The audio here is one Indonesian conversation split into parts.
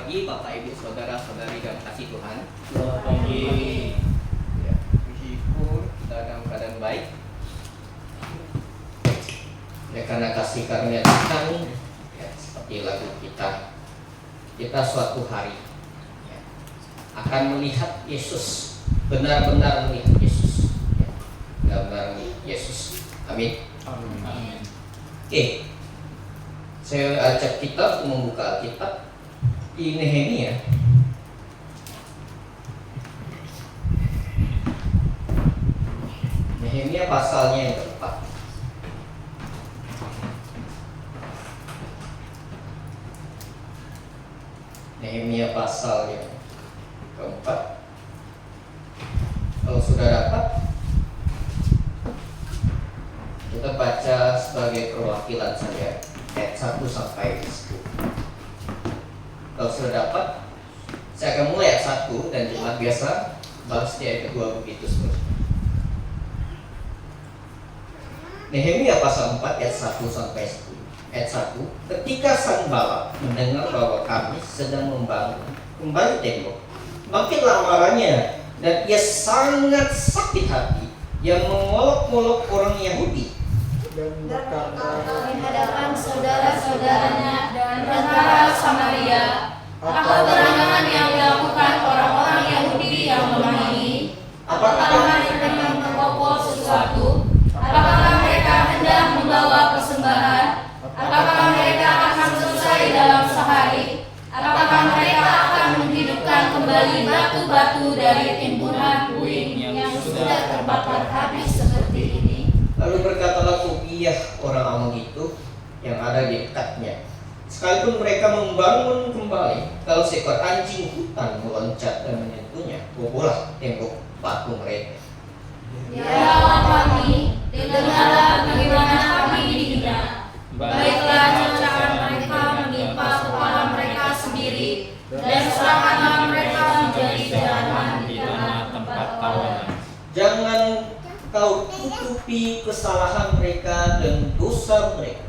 pagi Bapak Ibu Saudara-saudari dalam kasih Tuhan. Selamat pagi. Ya, puji syukur kita dalam keadaan baik. Ya, karena kasih karunia Tuhan, ya, seperti lagu kita suatu hari ya, akan melihat Yesus, benar-benar melihat Yesus, ya, benar-benar melihat Yesus. Amin. Amin. Oke, saya ajak kita untuk membuka Alkitab di Nehemia. Nehemia pasalnya yang keempat. Nehemia pasal yang keempat. Kalau sudah dapat, kita baca sebagai perwakilan saja ayat 1 sampai 10. Kalau sudah dapat, saya akan mulai ayat 1 dan jemaat biasa balas di ayat kedua begitu seterusnya. Nehemia pasal 4 ayat 1 sampai 10. Ayat 1, ketika Sanballat mendengar bahwa kami sedang membangun kembali tembok, makinlah marahnya dan ia sangat sakit hati yang mengolok-olok orang Yahudi dan berkata di hadapan saudara-saudaranya dan tentara Samaria, apa perangangan yang dilakukan orang-orang Yahudi yang lemah ini? Apakah mereka membobol sesuatu? Apakah mereka hendak membawa persembahan? Apakah mereka akan selesai dalam sehari? Apakah mereka akan menghidupkan kembali batu-batu dari timbunan puing yang sudah terbakar habis seperti ini? Lalu berkatalah Tobiah orang Amon itu yang ada di dekatnya, sekalipun mereka membangun kembali, kalau seekor anjing hutan meloncat dan menyentuhnya, bobollah tembok batu mereka. Ya Allah kami, dengarlah bagaimana kami dihina. Baiklah cacaran mereka menimpa kepala mereka sendiri, dan serahkanlah mereka menjadi jalanan di tanah tempat tawanan. Jangan kau tutupi kesalahan mereka dan dosa mereka.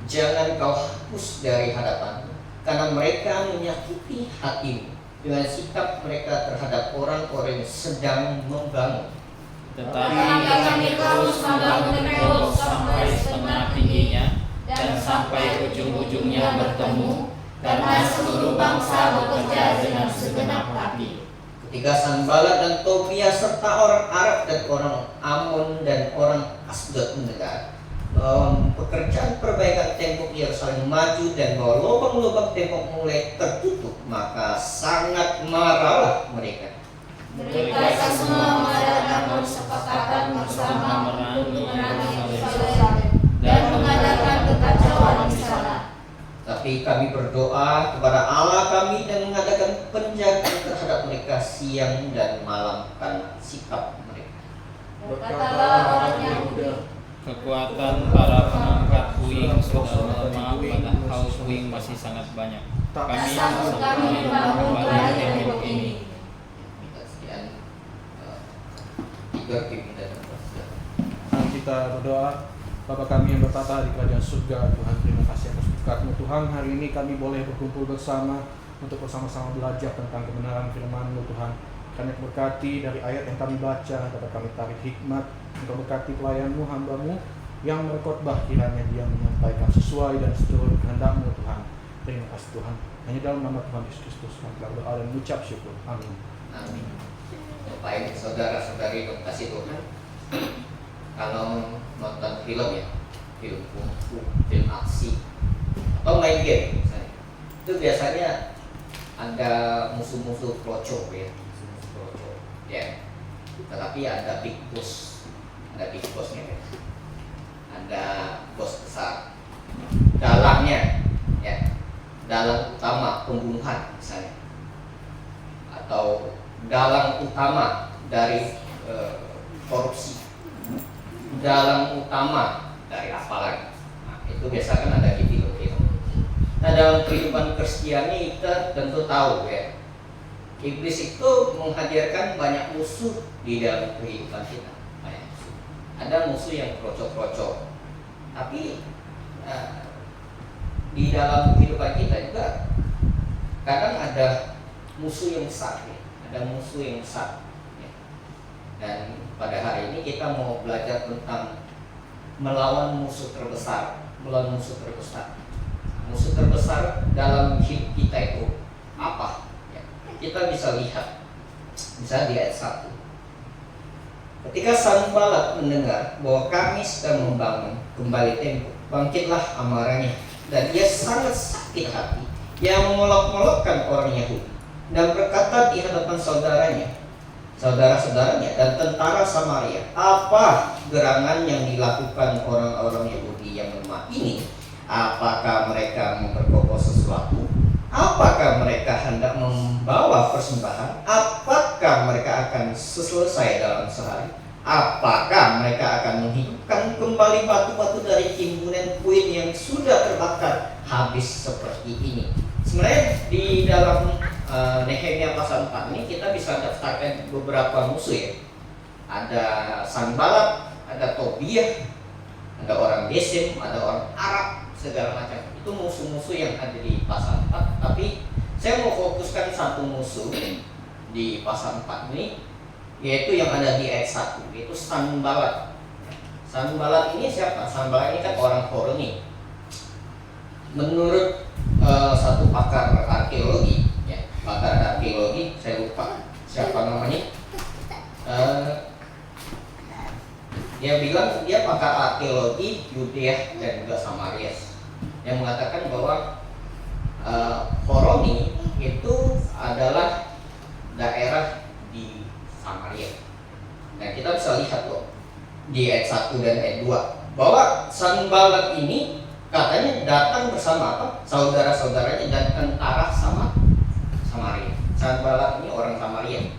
Jangan kau hapus dari hadapanmu, karena mereka menyakiti hatimu dengan sikap mereka terhadap orang-orang yang sedang membangun. Tetapi kami terus membangun tembok sampai setengah tingginya dan sampai ujung-ujungnya bertemu, karena seluruh bangsa bekerja dengan segenap hati. Ketika Sanballat dan Tobiah serta orang Arab dan orang Amon dan orang Asdod mendengar bahwa pekerjaan perbaikan tembok Yerusalem maju dan bahwa lubang-lubang tembok mulai tertutup, maka sangat marahlah mereka. Mereka semua mengadakan persepakatan bersama untuk memerangi Yerusalem dan mengadakan kekacauan di sana. Tapi kami berdoa kepada Allah kami dan mengadakan penjagaan terhadap mereka siang dan malam karena sikap mereka. Berkatalah orang Yahudi, Kekuatan para pengangkat puing sudah lemah, padahal puing masih sangat banyak. tak sanggup kami membangun kembali tembok ini. Minta sekian tiga pimpinan dan presiden. Mari kita berdoa. Bapa kami yang bertata di kerajaan surga, Tuhan, terima kasih atas berkat-Mu Tuhan. Hari ini kami boleh berkumpul bersama untuk bersama-sama belajar tentang kebenaran firman-Mu Tuhan. Kami berkati dari ayat yang kami baca, dapat kami tarik hikmat. Engkau berkati pelayan-Mu, hamba-Mu yang berkhotbah, kiranya dia menyampaikan sesuai dan seturut kehendak-Mu Tuhan. Terima kasih Tuhan. Hanya dalam nama Tuhan Yesus Kristus kami telah berdoa dan mengucap syukur. Amin. Amin. Bapak Ibu saudara-saudari yang kasih Tuhan, kalau nonton film ya, film kungfu, film aksi, atau main game misalnya, itu biasanya ada musuh-musuh kroco ya, musuh-musuh kroco ya. Tetapi ada big boss, ada big bossnya ya. Ada bos besar, dalangnya ya, dalang utama pembunuhan misalnya, atau dalang utama dari korupsi, dalang utama dari apa lagi. Nah, itu biasa kan ada di film-film. Nah, dalam kehidupan Kristiani kita tentu tahu ya, iblis itu menghadirkan banyak musuh di dalam kehidupan kita. Banyak musuh. Ada musuh yang kroco-kroco, tapi di dalam kehidupan kita juga kadang ada musuh yang besar, ya. Ada musuh yang besar. Ya. Dan pada hari ini kita mau belajar tentang melawan musuh terbesar, melawan musuh terbesar. Musuh terbesar dalam hidup kita itu apa? Ya. Kita bisa lihat, misalnya di ayat 1. Ketika Sanballat mendengar bahwa kami sedang membangun kembali tembok, bangkitlah amarahnya, dan ia sangat sakit hati. Ia mengolok-olokkan orang Yahudi dan berkata di hadapan saudara-saudaranya dan tentara Samaria, apa gerangan yang dilakukan orang-orang Yahudi yang lemah ini? Apakah mereka memperkokoh sesuatu? Apakah mereka hendak membawa persembahan? Apakah mereka akan selesai dalam sehari? Apakah mereka akan menghidupkan kembali batu-batu dari timbunan puin yang sudah terbakar habis seperti ini? Sebenarnya di dalam Nehemia pasal 4 ini kita bisa daftarkan beberapa musuh, ya. Ada Sanballat, ada Tobiah, ada orang Gesem, ada orang Arab, segala macam. Itu musuh-musuh yang ada di pasal 4. Tapi saya mau fokuskan satu musuh di pasal 4 ini, yaitu yang ada di ayat 1, yaitu Sanballat. Sanballat ini siapa? Sanballat ini kan orang Horoni. Menurut satu pakar arkeologi, ya, pakar arkeologi, saya lupa siapa namanya. Dia bilang dia pakar arkeologi Yudea dan juga Samaria, yang mengatakan bahwa Horoni itu adalah daerah di Samaria. Nah, kita bisa lihat loh di ayat 1 dan ayat 2 bahwa Sanballat ini katanya datang bersama apa? Saudara-saudaranya dan tentara Samaria. Sanballat ini orang Samaria.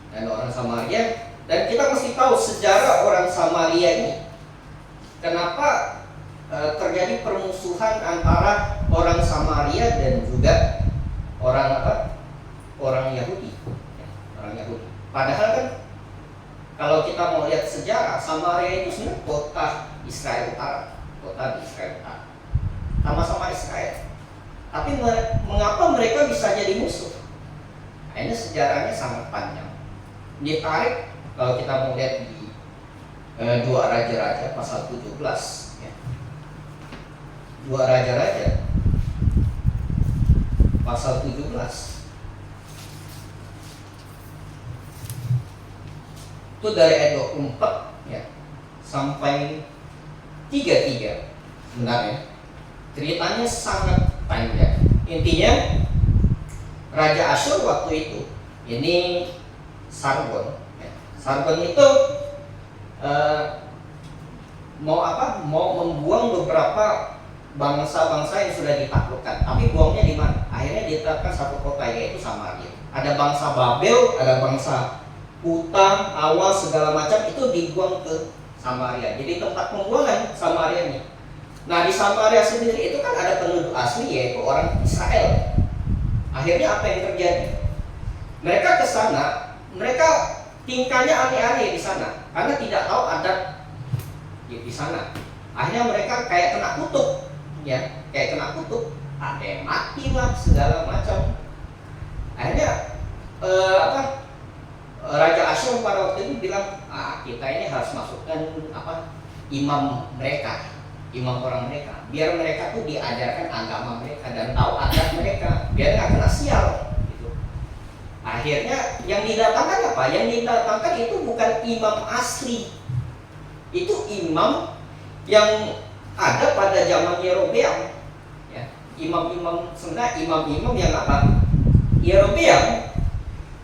Dan orang Samaria, dan kita mesti tahu sejarah orang Samaria ini. Kenapa terjadi permusuhan antara orang Samaria dan juga orang apa? Orang Yahudi. Orang Yahudi. Padahal kan kalau kita mau lihat sejarah, Samaria itu sebenarnya kota Israel Utara, kota di Israel Utara, sama-sama Israel. Tapi mengapa mereka bisa jadi musuh? Nah, ini sejarahnya sangat panjang. Ditarik kalau kita mau lihat di 2 Raja-Raja pasal 17, ya. 2 Raja-Raja pasal 17. Itu dari ayat 24, ya, sampai 33. Sebenarnya ceritanya sangat panjang. Intinya Raja Asyur waktu itu, ini Sargon, ya. Sargon itu mau membuang beberapa bangsa-bangsa yang sudah ditaklukkan. Tapi buangnya di mana? Akhirnya ditetapkan satu kota, yaitu Samaria. Ada bangsa Babel, ada bangsa Kuta, Awas, segala macam itu dibuang ke Samaria. Jadi tempat pembuangan Samaria ini. Nah, di Samaria sendiri itu kan ada penduduk asli, yaitu orang Israel. Akhirnya apa yang terjadi? Mereka ke sana, mereka tingkahnya aneh-aneh di sana karena tidak tahu adat di sana. Akhirnya mereka kayak kena kutuk, ya, kayak kena kutuk. Ada yang mati lah, segala macam. Akhirnya Raja Asyur pada waktu itu bilang, kita ini harus masukkan imam mereka, imam orang mereka, biar mereka tuh diajarkan agama mereka dan tahu adat mereka, biar nggak kena sial. Gitu. Akhirnya yang didatangkan apa? Yang didatangkan itu bukan imam asli, itu imam yang ada pada zaman Yerobeam. Ya, imam-imam sebenarnya imam-imam yang apa? Yerobeam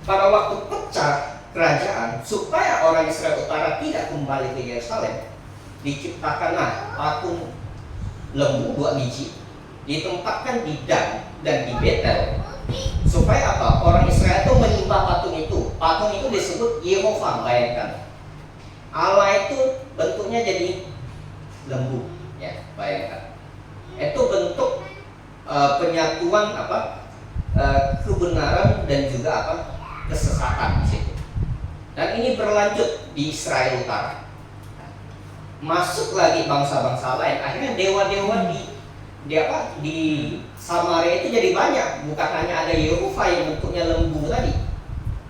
pada waktu pecah kerajaan supaya orang Israel Utara tidak kembali ke Yerusalem, diciptakanlah patung lembu 2 biji, ditempatkan di Dan dan di Betel, supaya apa? Orang Israel itu menyembah patung itu. Patung itu disebut Yehova. Bayangkan, Allah itu bentuknya jadi lembu, ya, bayangkan. Itu bentuk penyatuan kebenaran dan juga kesesatan di situ. Dan ini berlanjut di Israel Utara. Masuk lagi bangsa-bangsa lain. Akhirnya dewa-dewa di Samaria itu jadi banyak, bukan hanya ada Yehova yang bentuknya lembu tadi.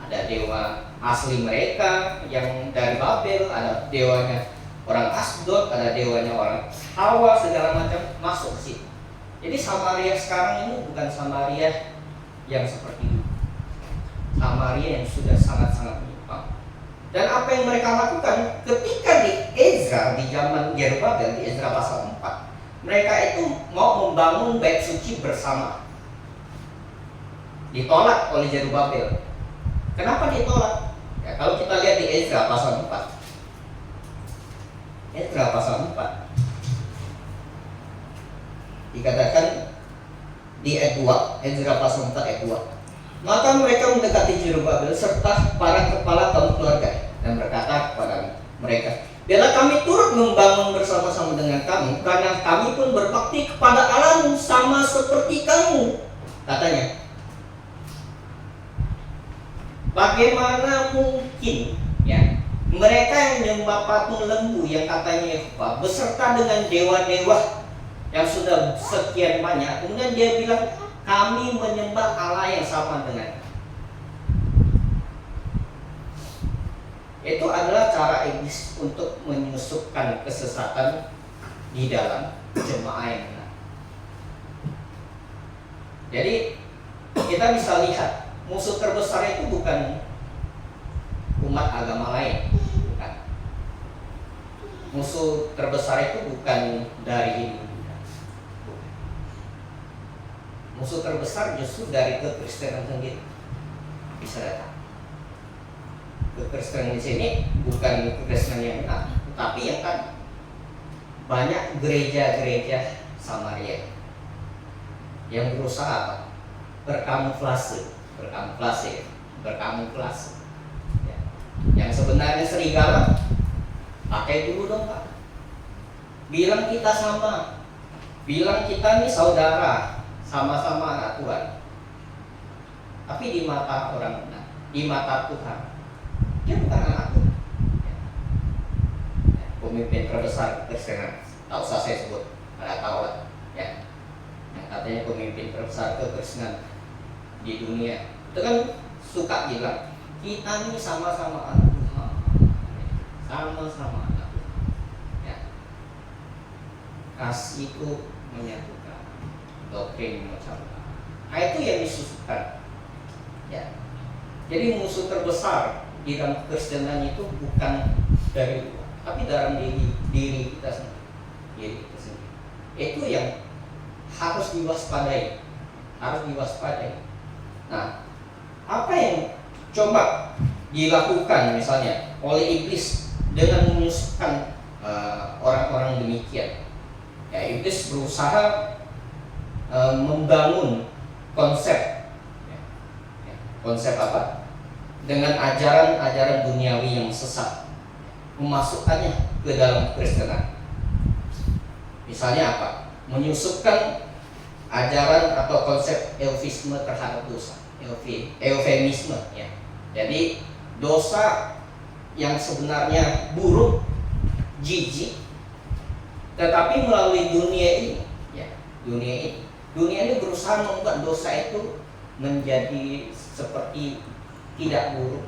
Ada dewa asli mereka yang dari Babel, ada dewanya orang Asdod, ada dewanya orang Hawa, segala macam masuk ke situ. Jadi Samaria sekarang ini bukan Samaria yang seperti itu. Samaria yang sudah sangat-sangat menyimpang. Dan apa yang mereka lakukan ketika di Ezra, di zaman Zerubabel, di Ezra pasal 4, mereka itu mau membangun bait suci bersama. Ditolak oleh Zerubabel. Kenapa ditolak? Ya, kalau kita lihat di Ezra pasal 4. Ezra pasal 4. Dikatakan di ayat 2, Ezra pasal 4 ayat 2. Maka mereka mendekati Zerubabel serta para kepala kaum keluarga dan berkata kepada mereka, biarlah kami turut membangun bersama-sama dengan kamu, karena kami pun berbakti kepada Allahmu sama seperti kamu. Katanya, bagaimana mungkin ya mereka yang menyembah patung lembu yang katanya Yehova beserta dengan dewa-dewa yang sudah sekian banyak, kemudian dia bilang kami menyembah Allah yang sama dengan. Itu adalah cara iblis untuk menyusupkan kesesatan di dalam jemaah yang benar. Jadi kita bisa lihat musuh terbesar itu bukan umat agama lain, bukan. Musuh terbesar itu bukan dari Hindu. Musuh terbesar justru dari kekristenan sendiri bisa datang. Kekristenan di sini bukan kekristenan yang benar, tapi yang kan banyak gereja-gereja Samaria yang berusaha apa? Berkamuflase. Ya. Yang sebenarnya serigala, pakai dulu dong Pak. Bilang kita sama, bilang kita nih saudara. Sama-sama anak Tuhan. Tapi di mata orang benar, di mata Tuhan, dia bukan anak Tuhan. Ya. Pemimpin terbesar Kristen, tak usah saya sebut, ada Taurat, ya. Yang katanya pemimpin terbesar kekristenan di dunia, itu kan suka bilang kita ini sama-sama anak Tuhan, sama-sama anak Tuhan. Ya. Kasih itu menyatukan. Doktrin macam nah, itu yang disusupkan ya. Jadi musuh terbesar di dalam Kristenan itu bukan dari luar, tapi dalam diri kita sendiri. Itu yang harus diwaspadai. Nah, apa yang coba dilakukan misalnya oleh iblis dengan menyusupkan orang-orang demikian? Ya, iblis berusaha membangun konsep apa? Dengan ajaran-ajaran duniawi yang sesat, memasukkannya ke dalam Kristenan. Misalnya apa? Menyusupkan ajaran atau konsep eufemisme terhadap dosa, eufemisme ya. Jadi dosa yang sebenarnya buruk, jijik, tetapi melalui dunia ini, ya, dunia ini berusaha membuat dosa itu menjadi seperti tidak buruk.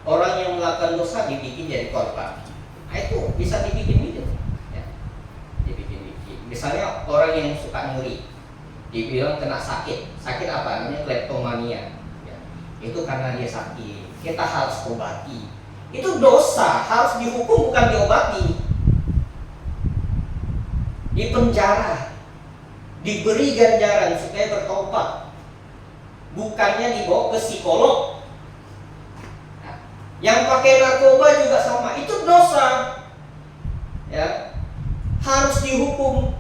Orang yang melakukan dosa dibikin jadi korban. Nah, itu bisa dibikin. Ya. Dibikin. Misalnya orang yang suka nyuri, dibilang kena sakit. Sakit apa? Namanya kleptomania. Ya. Itu karena dia sakit. Kita harus obati. Itu dosa, harus dihukum bukan diobati. Dipenjara. Diberi ganjaran supaya bertobat, bukannya dibawa ke psikolog. Nah, yang pakai narkoba juga sama, itu dosa, ya, harus dihukum,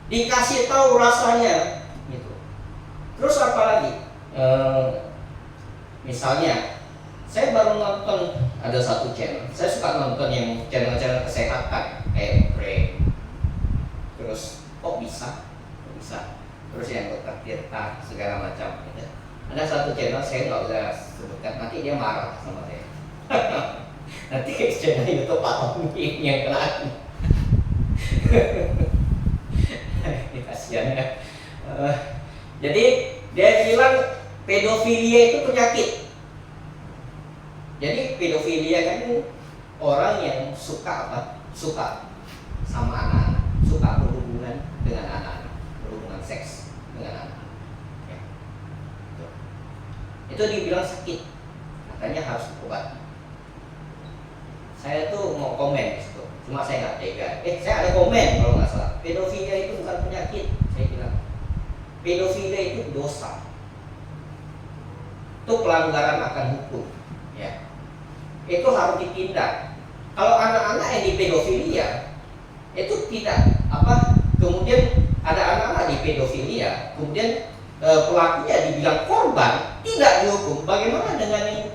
dikasih tahu rasanya, gitu. Terus apa lagi? Misalnya, saya baru nonton ada satu channel, saya suka nonton yang channel-channel kesehatan kayak Pray. Terus kok bisa? Terus yang dokter Tirta segala macam gitu. Ada satu channel saya nggak usah sebutkan, nanti dia marah sama saya. Nanti channel YouTube Pak Tommy yang kena. kasihan ya. Jadi dia bilang pedofilia itu penyakit. Jadi pedofilia kan orang yang suka apa? Suka sama anak-anak, suka berhubungan dengan anak-anak, berhubungan seks dengan anak-anak. Ya. Itu dibilang sakit, katanya harus diobati. Saya tuh mau komen di situ, cuma saya nggak tega. Saya ada komen kalau nggak salah. Pedofilia itu bukan penyakit, saya bilang. Pedofilia itu dosa. Itu pelanggaran akan hukum, ya. Itu harus ditindak. Kalau anak-anak yang di pedofilia itu tidak apa, kemudian ada anak-anak di pedofilia, kemudian pelakunya dibilang korban, tidak dihukum. Bagaimana dengan yang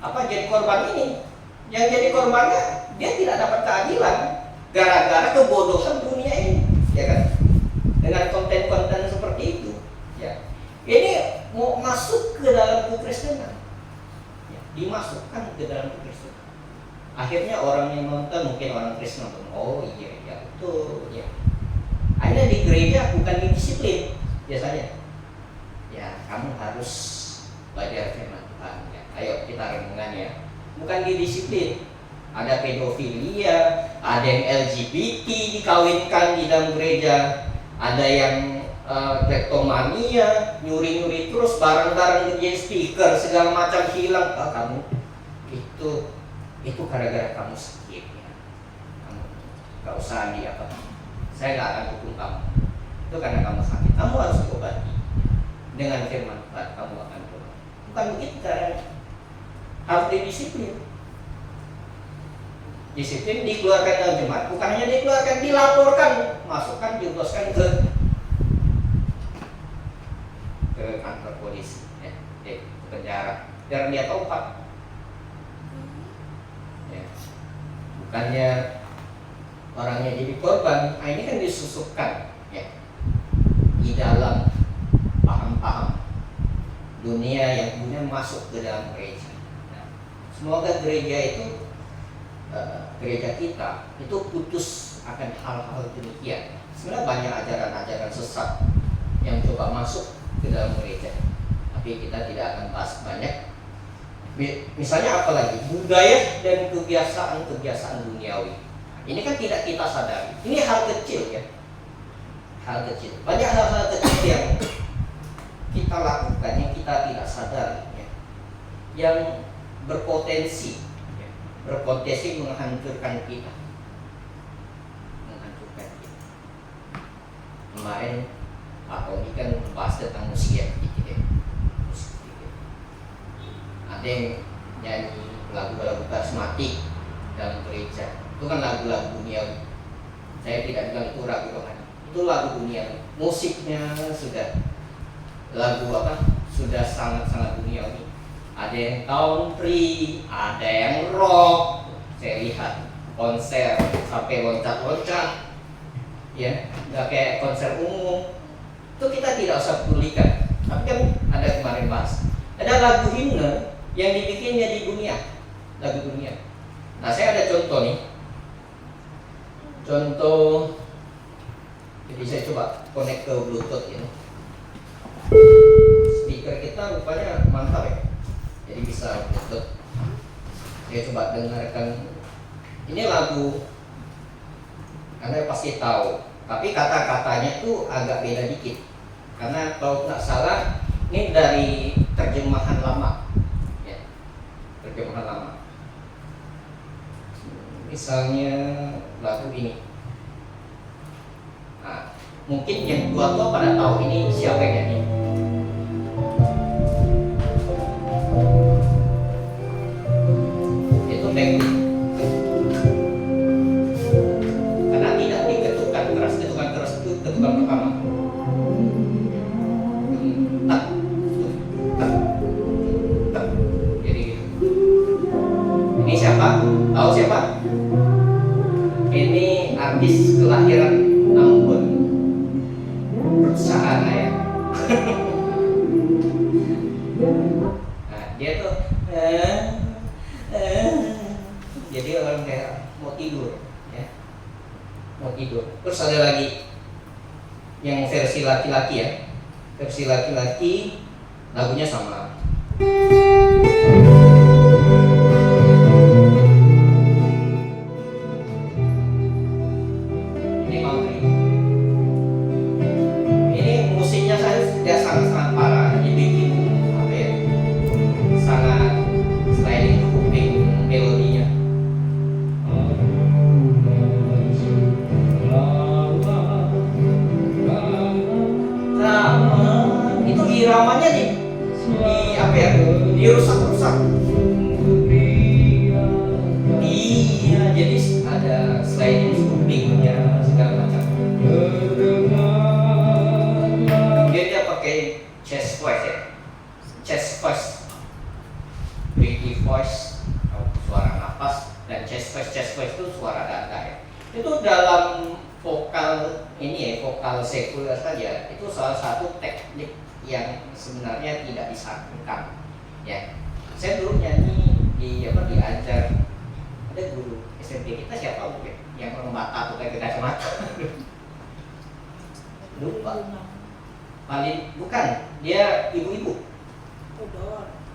apa jadi korban ini? Yang jadi korbannya dia tidak dapat keadilan gara-gara kebodohan dunia ini, ya kan? Dengan konten-konten seperti itu, ya. Ini mau masuk ke dalam kekristenan, ya, dimasukkan ke dalam kekristenan. Akhirnya orang yang nonton mungkin orang Kristen nonton, oh iya betul, ya. Akhirnya di gereja bukan didisiplin biasanya. Ya, kamu harus belajar firman Tuhan, ya. Ayo kita renungan ya. Bukan didisiplin. Ada pedofilia, ada yang LGBT dikawinkan di dalam gereja, ada yang kleptomania, nyuri-nyuri terus barang-barang jadi speaker segala macam hilang. Kamu itu gara-gara kamu sakit ya. Kamu gak usah apa. Saya gak akan hukum kamu. Itu karena kamu sakit. Kamu harus diobati dengan firman Tuhan. Kamu akan diobati. Bukan begitu caranya. Harus didisiplin. Disiplin dikeluarkan dalam jemaat, bukan hanya dikeluarkan, dilaporkan, masukkan, diutuskan ke kantor polisi, ya, ke penjara, biar dia tahu Pak. Ya. Bukannya orangnya jadi korban, ini kan disusupkan, ya, di dalam paham-paham dunia yang kemudian masuk ke dalam gereja. Semoga gereja itu, gereja kita itu putus akan hal-hal demikian. Sebenarnya banyak ajaran-ajaran sesat yang coba masuk ke dalam gereja, tapi kita tidak akan bahas banyak. Misalnya apa lagi? Budaya dan kebiasaan duniawi. Ini kan tidak kita sadari. Ini hal kecil ya, hal kecil. Banyak hal-hal kecil yang kita lakukan yang kita tidak sadari, ya, yang berpotensi menghancurkan kita. Kemarin Pak Tommy kan membahas tentang musik ya, musik. Ada yang nyanyi lagu-lagu karismatik dalam gereja, itu kan lagu-lagu duniawi. Saya tidak bilang itu lagu rohani, itu lagu duniawi. Musiknya sudah lagu apa? Sudah sangat-sangat duniawi. Ada yang country, ada yang rock. Saya lihat konser sampai loncat-loncat, ya, nggak kayak konser umum. Itu kita tidak usah pedulikan. Tapi kan ada kemarin bahas, ada lagu himne yang dibikinnya di dunia, lagu dunia. Nah, saya ada contoh nih. Contoh, jadi saya coba connect ke Bluetooth ini. Speaker kita rupanya mantap ya. Jadi bisa Bluetooth. Saya coba dengarkan. Ini lagu, Anda pasti tahu, tapi kata-katanya tuh agak beda dikit. Karena kalau nggak salah, ini dari terjemahan lama, ya, terjemahan lama. Misalnya lagu ini. Nah, mungkin yang tua-tua pada tahu ini siapa yang nyanyi. Itu teknik. Karena tidak diketukan keras itu ketukan pertama. Jadi gitu. Ini siapa? Tahu siapa? Ini artis kelahiran Ambon, perusahaan ya. Nah, dia tuh jadi orang kayak mau tidur, ya, mau tidur. Terus ada lagi yang versi laki-laki ya. Versi laki-laki lagunya sama. Ini country. Ini musiknya saya sudah sangat-sangat parah. Ini bikin apa ya? Sangat sliding ke kuping melodinya. Nah, itu iramanya di apa ya? Dirusak-rusak. Iya, jadi ada sliding kupingnya segala macam. Dia pakai chest voice ya, chest voice, breathy voice, suara nafas, dan chest voice itu suara dada ya. Itu dalam vokal ini ya, vokal sekuler saja, itu salah satu teknik yang sebenarnya tidak disarankan ya. Saya dulu nyanyi diajar, ada guru SMP kita siapa mungkin yang orang Batak tuh kayak kacamata. Lupa. Paling bukan, dia ibu-ibu.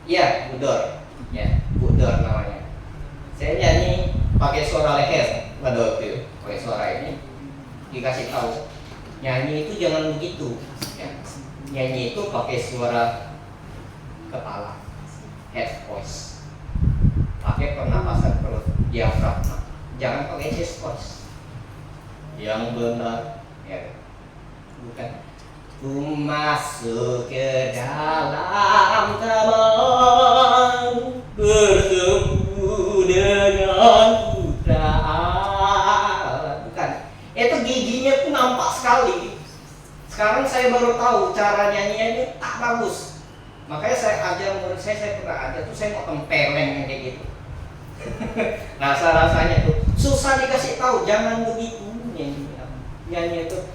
Iya, Budor. Ya, Budor namanya. Saya nyanyi pakai suara leher pada waktu itu. Pakai suara ini dikasih tahu, nyanyi itu jangan begitu. Ya. Nyanyi itu pakai suara kepala, head voice. Pakai pernapasan perut, diafragma. Jangan pakai chest voice. Yang benar, ya. Bukan. Ku masuk ke dalam taman, bertemu dengan putra. Bukan. Itu giginya tuh nampak sekali. Sekarang saya baru tahu cara nyanyiannya tak bagus. Makanya saya ajar murid saya pernah ajar tuh, saya mau tempeleng yang kayak gitu. Rasa-rasanya tuh susah dikasih tahu, jangan begitu nyanyi itu.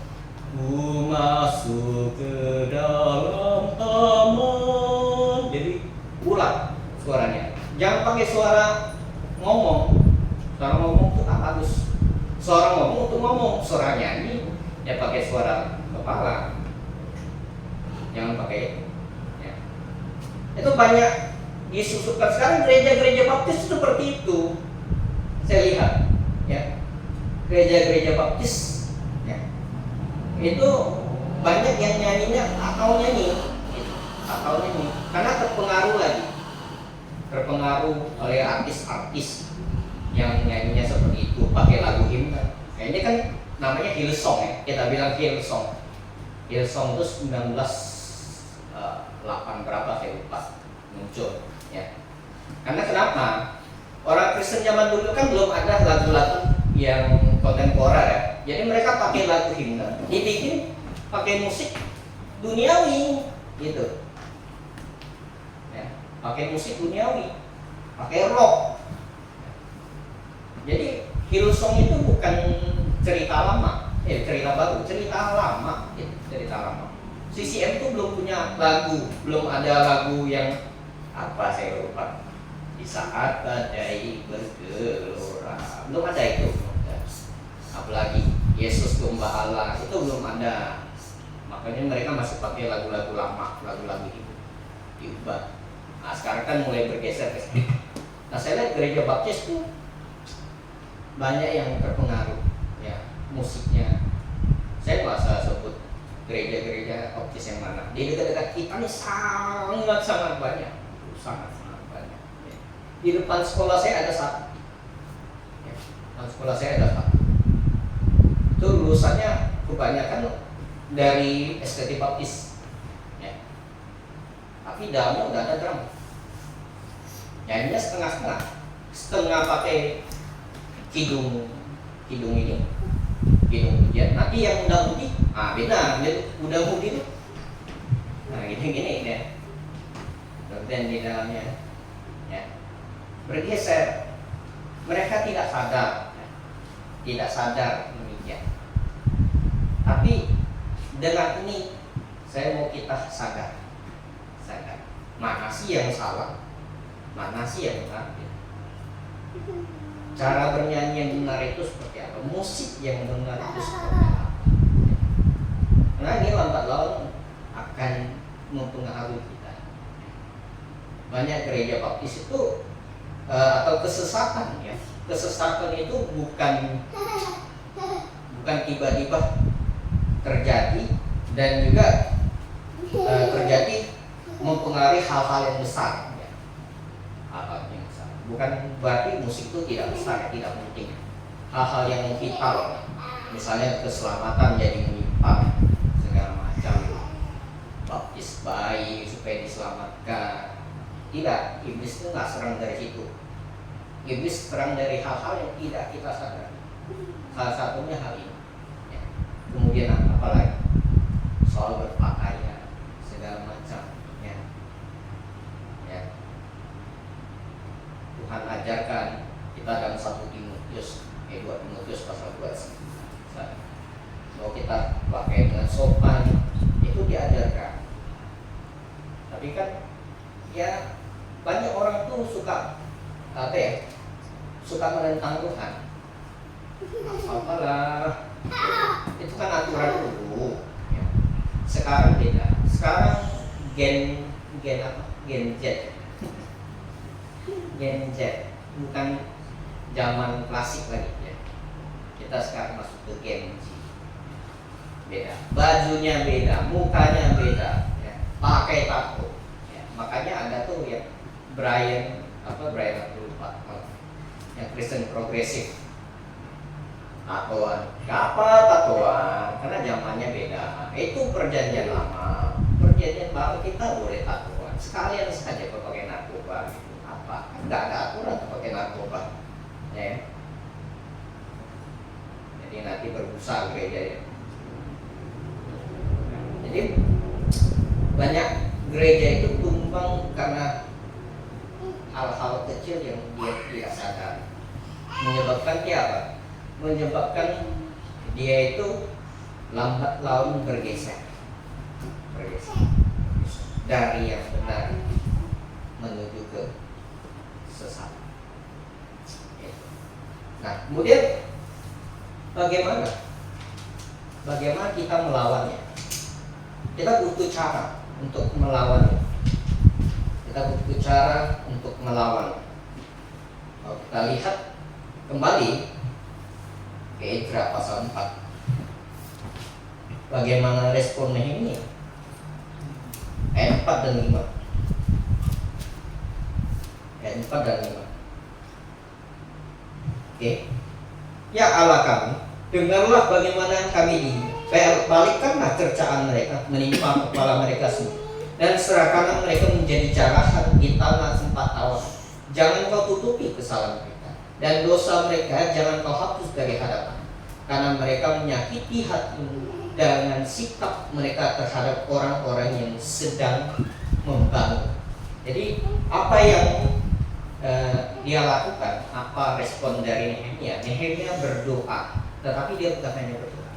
Ku masuk ke dalam taman. Jadi ulang suaranya. Jangan pakai suara ngomong. Suara ngomong itu tak bagus. Suara ngomong untuk ngomong, suara nyanyi ya pakai suara kepala. Jangan pakai itu. Ya. Itu banyak disusupkan sekarang gereja-gereja baptis seperti itu. Saya lihat ya. Gereja-gereja baptis itu banyak yang nyanyinya atau nyanyi karena terpengaruh oleh artis-artis yang nyanyinya seperti itu, pakai lagu himne. Nah, ini kan namanya Hillsong ya, kita bilang Hillsong itu 1908 berapa saya lupa muncul ya. Karena kenapa? Orang Kristen zaman dulu kan belum ada lagu-lagu yang kontemporer ya. Jadi mereka pakai lagu himne, dibikin pakai musik duniawi gitu. Ya, pakai musik duniawi, pakai rock. Jadi Hillsong itu bukan cerita lama, cerita baru, cerita lama, gitu, cerita lama. CCM itu belum punya lagu, belum ada lagu yang apa saya lupa. Di saat badai bergelora, belum ada itu. Apalagi Yesus domba Allah itu belum ada. Makanya mereka masih pakai lagu-lagu lama, lagu-lagu itu diubah. Nah sekarang kan mulai bergeser ke sini. Nah saya lihat gereja baptis tuh banyak yang terpengaruh ya musiknya. Saya nggak usah sebut gereja-gereja baptis yang mana. Di dekat-dekat kita nih sangat banyak, sangat banyak. Ya. Di depan sekolah saya ada satu. Ya, depan sekolah saya ada satu. Itu lulusannya kebanyakan dari STT Baptis ya. Tapi dalamnya udah ada drum. Nyanyinya setengah pakai kidung ini, kidung hujan. Nanti yang muda mudi, beda, muda mudi itu. Nah gini ya. Dan di dalamnya ya bergeser. Mereka tidak sadar demikian. Tapi dengan ini saya mau kita sadar mana sih yang salah, mana sih yang benar. Cara bernyanyi yang benar itu seperti apa, musik yang benar itu seperti apa. Karena ini lambat laun akan mempengaruhi kita. Banyak gereja baptis itu atau kesesatan ya. Kesesatan itu bukan tiba-tiba terjadi dan juga terjadi mempengaruhi hal-hal yang besar ya. Hal-hal yang besar. Bukan berarti musik itu tidak besar, tidak penting. Hal-hal yang vital, misalnya keselamatan jadi menyimpang segala macam, baptis bayi supaya diselamatkan. Tidak, iblis itu nggak serang dari situ. Iblis serang dari hal-hal yang tidak kita sadari. Salah satunya hal ini. Ya. Kemudian apa lagi? Soal berpakaian segala macam. Ya. Ya. Tuhan ajarkan kita dalam 1 Timotius 2 Timotius pasal 2 bahwa kita pakai dengan sopan, itu diajarkan. Tapi kan ya banyak orang tuh suka suka menentang Tuhan. Apalah, itu kan aturan dulu ya. Sekarang beda. Sekarang gen Z Gen Z, bukan zaman klasik lagi ya. Kita sekarang masuk ke Gen Z. Beda, bajunya beda, mukanya beda ya. Pakai tato ya. Makanya ada tuh ya Brian aku lupa yang Kristen progresif, tatoan, karena zamannya beda. Itu perjanjian lama, perjanjian baru kita boleh tatoan. Sekalian saja pakai narkoba gitu. Apa? Nggak ada aturan pakai narkoba, ya. Jadi nanti berbusa gereja ya. Jadi banyak gereja itu tumbang karena hal-hal kecil yang dia tidak sadar. Menyebabkan dia apa? Menyebabkan dia itu lambat laun bergeser dari yang benar menuju ke sesat. Nah, kemudian bagaimana kita melawannya? Kita butuh cara untuk melawannya. Kalau kita lihat kembali ke Ezra pasal 4, bagaimana respon Nehemia ayat 4 dan 5. Oke. Ya Allah kami, dengarlah bagaimana kami balikkanlah cercaan mereka menimpa kepala mereka sendiri, dan serahkanlah mereka menjadi jarahan di tanah 4 tahun. Jangan kau tutupi kesalahan mereka, dan dosa mereka jangan kau hapus dari hadapan, karena mereka menyakiti hatimu dengan sikap mereka terhadap orang-orang yang sedang membangun. Jadi apa yang dia lakukan, apa respon dari Nehemia? Nehemia berdoa, tetapi dia bukan hanya berdoa,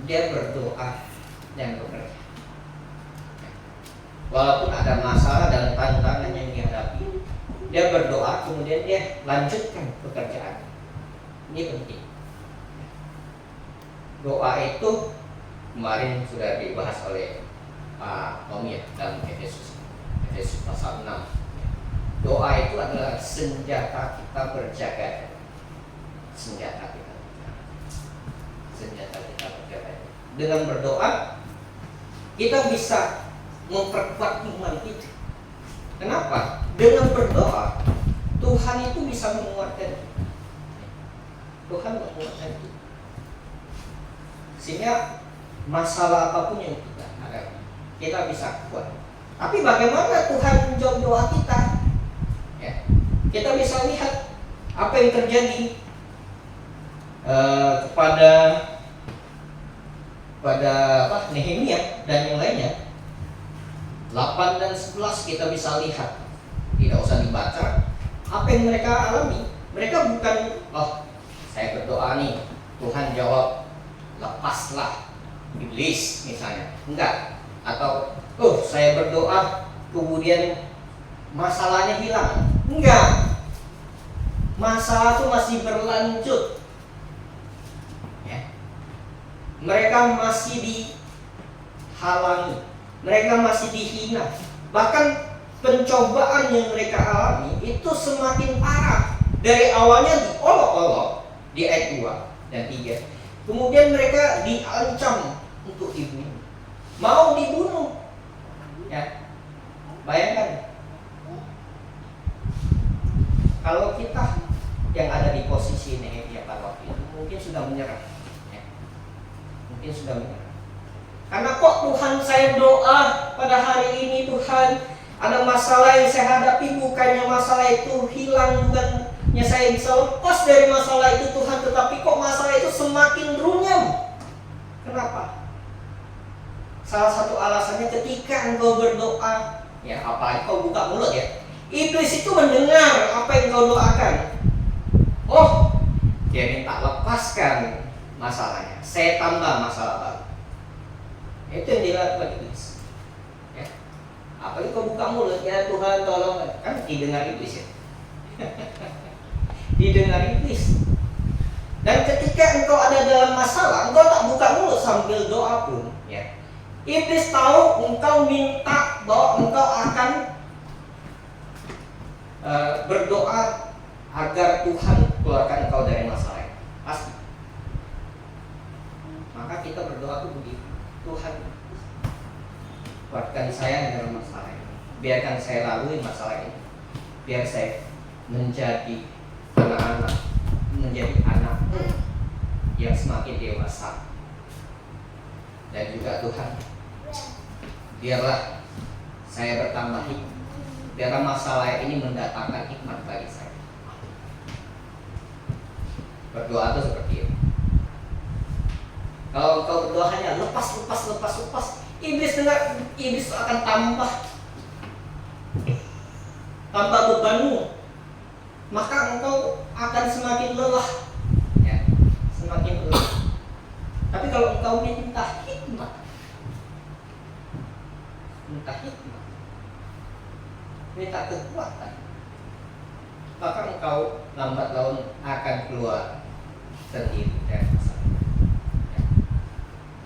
dia berdoa dan bekerja. Walaupun ada masalah dan tantangan yang dihadapi, dia berdoa, kemudian dia lanjutkan pekerjaan. Ini penting. Doa itu kemarin sudah dibahas oleh Pak Tommy ya, dalam Efesus pasal 6. Doa itu adalah senjata kita berjaga. Senjata kita berjaga. Dengan berdoa kita bisa memperkuat iman kita. Kenapa? Dengan berdoa Tuhan itu bisa menguatkan kita. Sehingga masalah apapun yang kita hadapi, kita bisa kuat. Tapi bagaimana Tuhan menjawab doa kita? Ya. Kita bisa lihat apa yang terjadi kepada Nehemia dan yang lainnya. 8 dan 11 kita bisa lihat, tidak usah dibaca apa yang mereka alami. Mereka bukan, saya berdoa nih, Tuhan jawab, lepaslah iblis misalnya, enggak. Atau saya berdoa kemudian masalahnya hilang, enggak. Masalah itu masih berlanjut ya. mereka masih dihalangi, mereka masih dihina. Bahkan pencobaan yang mereka alami itu semakin parah. Dari awalnya diolok-olok di ayat 2 dan 3. Kemudian mereka diancam untuk dibunuh, mau dibunuh. Ya, bayangkan kalau kita yang ada di posisi Nehemia pada waktu itu mungkin sudah menyerah, ya. Mungkin sudah menyerah. Karena kok Tuhan, saya doa pada hari ini, Tuhan, ada masalah yang saya hadapi, bukannya masalah itu hilang, bukannya saya bisa lepas dari masalah itu, Tuhan, tetapi kok masalah itu semakin runyam. Kenapa? Salah satu alasannya ketika engkau berdoa, ya apalagi kau buka mulut ya, iblis itu mendengar apa yang kau doakan. Oh, dia minta lepaskan masalahnya, saya tambah masalah baru. Itu yang dilakukan iblis. Ya. Apalagi kau buka mulut, ya Tuhan tolong, kan didengar iblis ya. Didengar iblis. Dan ketika engkau ada dalam masalah, engkau tak buka mulut sambil doa pun, ya. Iblis tahu engkau minta bahwa engkau akan berdoa agar Tuhan keluarkan engkau dari masalah ini. Pasti. Maka kita berdoa tuh begitu. Tuhan, kuatkan saya dalam masalah ini. Biarkan saya lalui masalah ini. Biar saya menjadi anak-anak, menjadi anakmu yang semakin dewasa. Dan juga Tuhan, biarlah saya bertambah hikmat. Biarlah masalah ini mendatangkan hikmat bagi saya. Berdoa itu seperti itu. Kalau kau berdoa hanya lepas, iblis dengar, iblis akan tambah bebanmu. Maka engkau akan semakin lelah, ya, semakin lelah. Tapi kalau engkau minta hikmat, minta kekuatan, maka engkau lambat laun akan keluar sendiri dari masalah. Ya.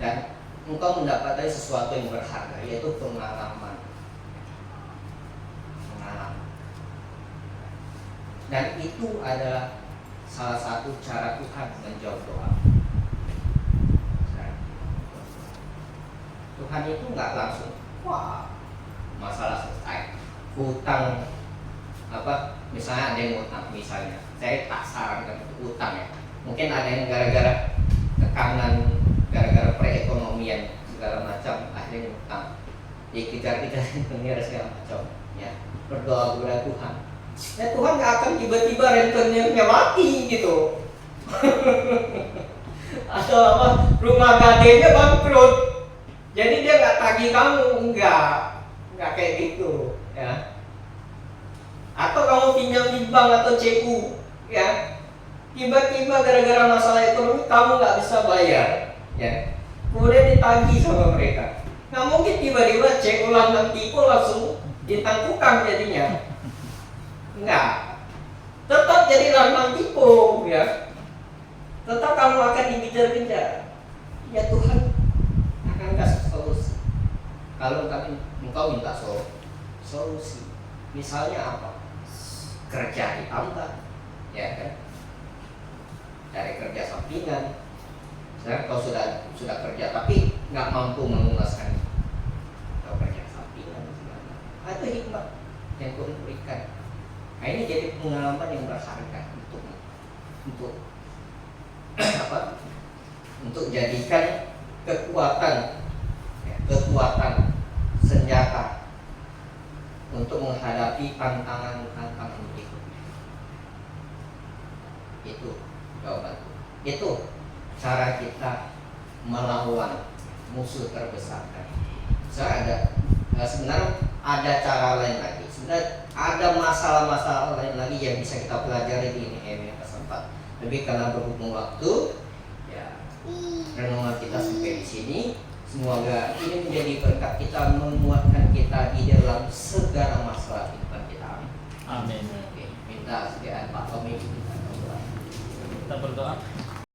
Dan engkau mendapatkan sesuatu yang berharga, yaitu pengalaman. Dan itu adalah salah satu cara Tuhan menjawab doa. Tuhan itu nggak langsung, wah, masalah selesai. Hutang apa? Misalnya ada yang utang, misalnya, saya tak sarankan untuk utang ya. Mungkin ada yang gara-gara tekanan, gara-gara perekonomian segala macam, ada yang utang, dikejar-kejar dunia segala macam. Ya, berdoa kepada Tuhan. Ya Tuhan nggak akan tiba-tiba rentenirnya mati gitu. Atau apa? Rumah gadenya bangkrut. Jadi dia nggak tagih kamu, nggak kayak gitu, ya. Atau kamu pinjam di bank atau CU, ya. Tiba-tiba gara-gara masalah ekonomi kamu nggak bisa bayar, ya. Kemudian ditagih sama mereka. Nggak mungkin tiba-tiba CU lantan tipu langsung ditangguhkan jadinya. Enggak. Tetap jadi lantan tipu, ya. Tetap kamu akan dikejar-kejar. Ya Tuhan akan kasih solusi. Kalau engkau minta solusi, misalnya apa? Kerja ditambah, ya kan? Cari kerja sampingan. Sekarang kau sudah kerja tapi nggak mampu mengulaskan, kau kerja sampingan, itu hikmat yang Tuhan berikan. Nah, ini jadi pengalaman yang berharga untuk apa? Untuk jadikan kekuatan senjata untuk menghadapi tantangan berikutnya. Itu jawaban. Itu cara kita melawan musuh terbesar. Sebenarnya ada cara lain lagi. Sebenarnya ada masalah-masalah lain lagi yang bisa kita pelajari di Nehemia pasal 4. Tapi karena berhubung waktu, ya renungan kita sampai di sini. Semoga ini menjadi berkat kita, menguatkan kita di dalam segala masalah kehidupan kita. Amin. Oke, minta sediaan Pak Tommy kita berdoa. Kita berdoa.